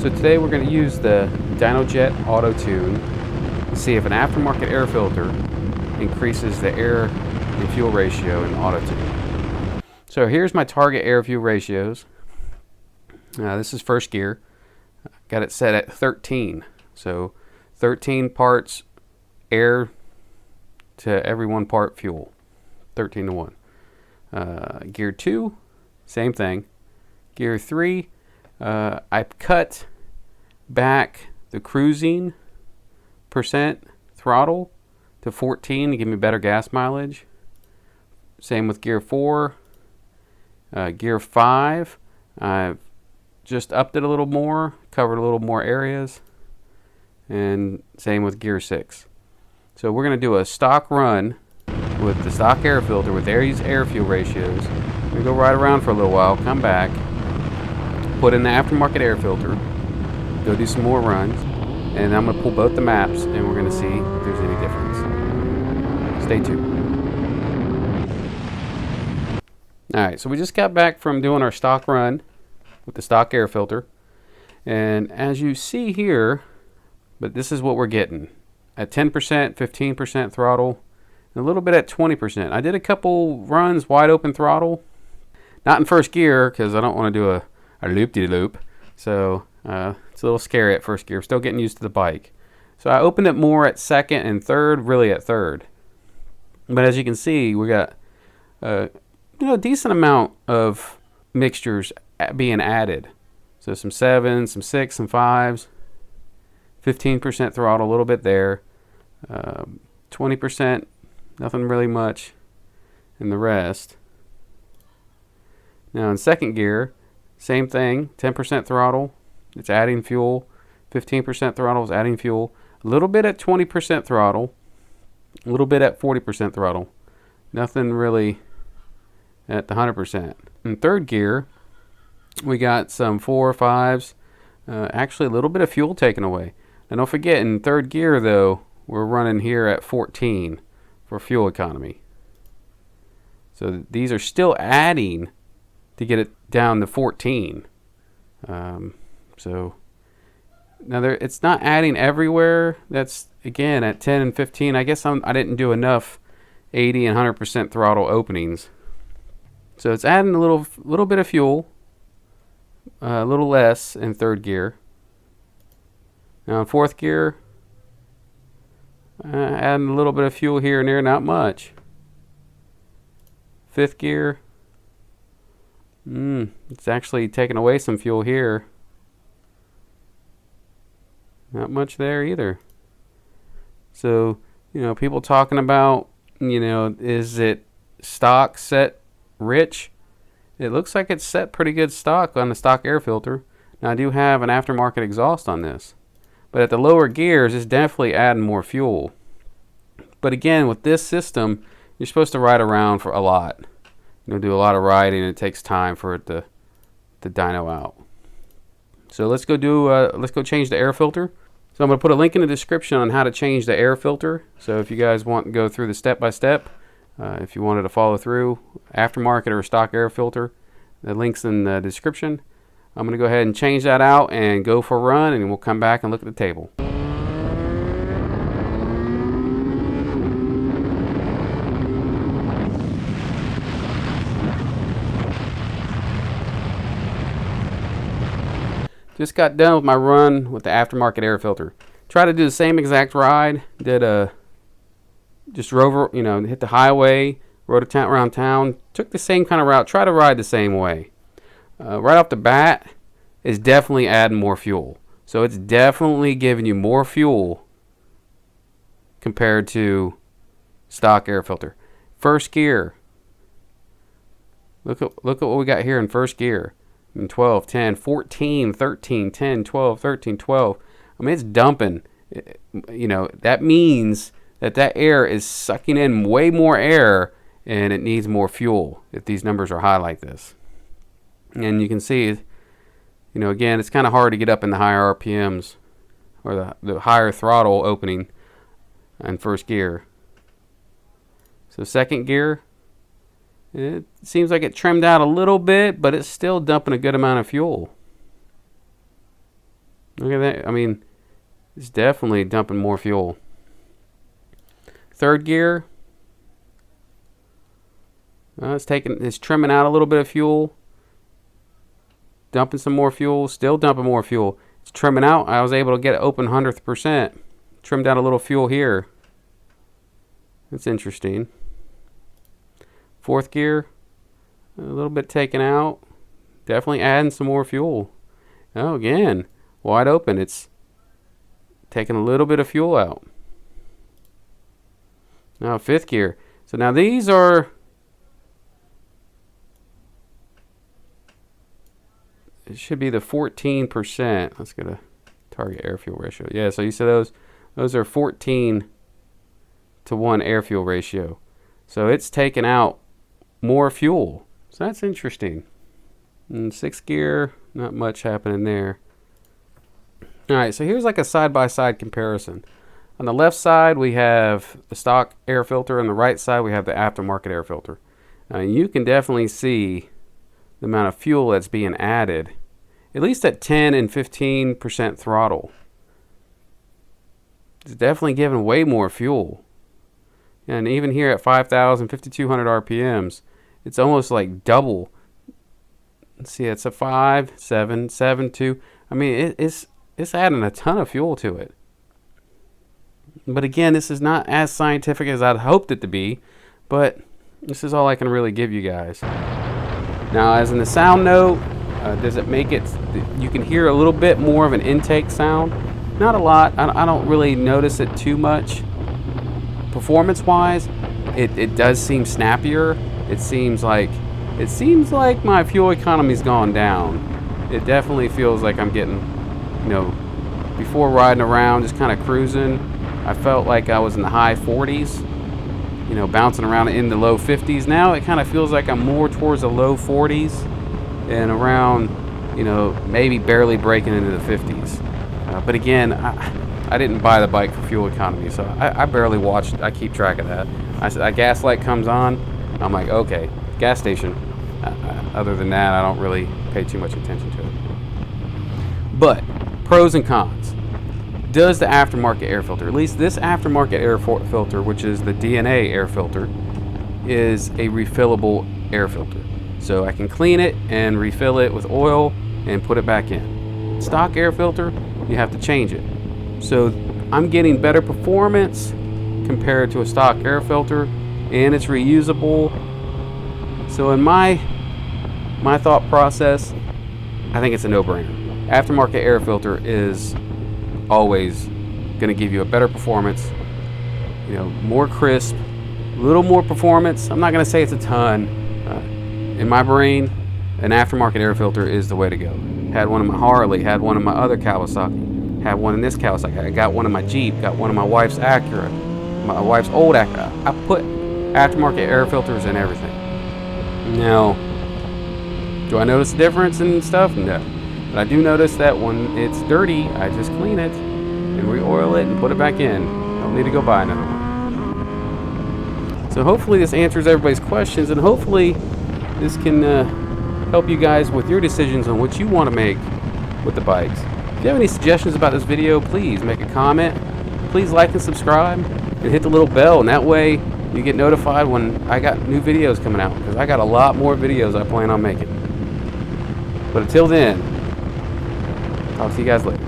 So today we're going to use the DynoJet Auto Tune to see if an aftermarket air filter increases the air and fuel ratio in Auto Tune. So here's my target air fuel ratios. This is first gear. Got it set at 13. So 13 parts air to every 1 part fuel. 13 to 1. Gear 2, same thing. Gear 3, I cut back the cruising percent throttle to 14 to give me better gas mileage. Same with gear 4. Gear 5, I've just upped it a little more, covered a little more areas. And same with gear 6. So we're going to do a stock run with the stock air filter with these air fuel ratios. We're going to go ride around for a little while, come back, put in the aftermarket air filter, go do some more runs, and I'm going to pull both the maps and we're going to see if there's any difference. Stay tuned. Alright, so we just got back from doing our stock run with the stock air filter, and as you see here, but this is what we're getting at 10%, 15% throttle, and a little bit at 20%. I did a couple runs wide open throttle, not in first gear because I don't want to do a loop-de-loop, so it's a little scary at first gear. Still getting used to the bike. So I opened it more at second and third, really at third. But as you can see, we got a decent amount of mixtures being added. So some 7s, some 6, some 5s, 15% throttle, a little bit there, 20%, nothing really much in the rest. Now in second gear, same thing, 10% throttle, it's adding fuel, 15% throttle is adding fuel, a little bit at 20% throttle, a little bit at 40% throttle, nothing really at the 100%. In third gear, we got some 4 or 5s, actually a little bit of fuel taken away. And don't forget, in third gear though, we're running here at 14 for fuel economy. So these are still adding to get it down to 14. So now it's not adding everywhere. That's again at 10 and 15. I guess I didn't do enough 80 and 100% throttle openings. So it's adding a little bit of fuel, a little less in third gear. Now in fourth gear, adding a little bit of fuel here and there, not much. Fifth gear, it's actually taking away some fuel here. Not much there either. So, people talking about, is it stock set rich? It looks like it's set pretty good stock on the stock air filter. Now I do have an aftermarket exhaust on this. But at the lower gears, it's definitely adding more fuel. But again, with this system, you're supposed to ride around for a lot. Do a lot of riding, and it takes time for it to dyno out. So let's go change the air filter. So I'm going to put a link in the description on how to change the air filter. So if you guys want to go through the step-by-step, if you wanted to follow through, aftermarket or stock air filter, the link's in the description. I'm going to go ahead and change that out and go for a run, and we'll come back and look at the table. Just got done with my run with the aftermarket air filter. Try to do the same exact ride. Just drove, hit the highway, rode around town. Took the same kind of route. Try to ride the same way. Right off the bat, it's definitely adding more fuel. So it's definitely giving you more fuel compared to stock air filter. First gear. Look at what we got here in first gear. 12, 10, 14, 13, 10, 12, 13, 12. I mean, it's dumping. That means that air is sucking in way more air and it needs more fuel if these numbers are high like this. And you can see, again, it's kind of hard to get up in the higher RPMs or the higher throttle opening in first gear. So second gear, it seems like it trimmed out a little bit, but it's still dumping a good amount of fuel. Look at that. I mean, it's definitely dumping more fuel. Third gear. It's trimming out a little bit of fuel. Dumping some more fuel. Still dumping more fuel. It's trimming out. I was able to get it open 100%. Trimmed out a little fuel here. That's interesting. Fourth gear. A little bit taken out. Definitely adding some more fuel. Oh, again, wide open. It's taking a little bit of fuel out. Now fifth gear. So now these are, it should be the 14%. Let's get a target air fuel ratio. Yeah, so you see those are 14 to 1 air fuel ratio. So it's taking out more fuel. So that's interesting. And sixth gear, not much happening there. Alright, so here's like a side-by-side comparison. On the left side, we have the stock air filter. On the right side, we have the aftermarket air filter. Now, you can definitely see the amount of fuel that's being added, at least at 10 and 15% throttle. It's definitely giving way more fuel. And even here at 5,000, 5,200 RPMs, it's almost like double. Let's see, it's a 5, 7, 7, 2. I mean, it's adding a ton of fuel to it. But again, this is not as scientific as I'd hoped it to be, but this is all I can really give you guys. Now, as in the sound note, does it make it, you can hear a little bit more of an intake sound. Not a lot. I don't really notice it too much. Performance-wise, it does seem snappier. It seems like my fuel economy's gone down. It definitely feels like I'm getting, you know, before riding around, just kind of cruising, I felt like I was in the high 40s, you know, bouncing around in the low 50s. Now it kind of feels like I'm more towards the low 40s and around, you know, maybe barely breaking into the 50s. But again, I didn't buy the bike for fuel economy, so I barely watched. I keep track of that. A gas light comes on, I'm like, okay, gas station. Other than that, I don't really pay too much attention to it. But pros and cons. Does the aftermarket air filter, at least this aftermarket air filter, which is the DNA air filter, is a refillable air filter. So I can clean it and refill it with oil and put it back in. Stock air filter, you have to change it. So I'm getting better performance compared to a stock air filter, and it's reusable. So in my thought process, I think it's a no-brainer. Aftermarket air filter is always going to give you a better performance, you know, more crisp, a little more performance. I'm not going to say it's a ton. In my brain, an aftermarket air filter is the way to go. Had one in my Harley, had one in my other Kawasaki, had one in this Kawasaki. I got one in my Jeep, got one in my wife's Acura, my wife's old Acura. I put aftermarket air filters in everything. Now, do I notice a difference in stuff? No. But I do notice that when it's dirty, I just clean it and re-oil it and put it back in. Don't need to go buy another one. So hopefully this answers everybody's questions, and hopefully this can help you guys with your decisions on what you want to make with the bikes. If you have any suggestions about this video, please make a comment. Please like and subscribe and hit the little bell, and that way you get notified when I got new videos coming out, because I got a lot more videos I plan on making. But until then, talk to you guys later.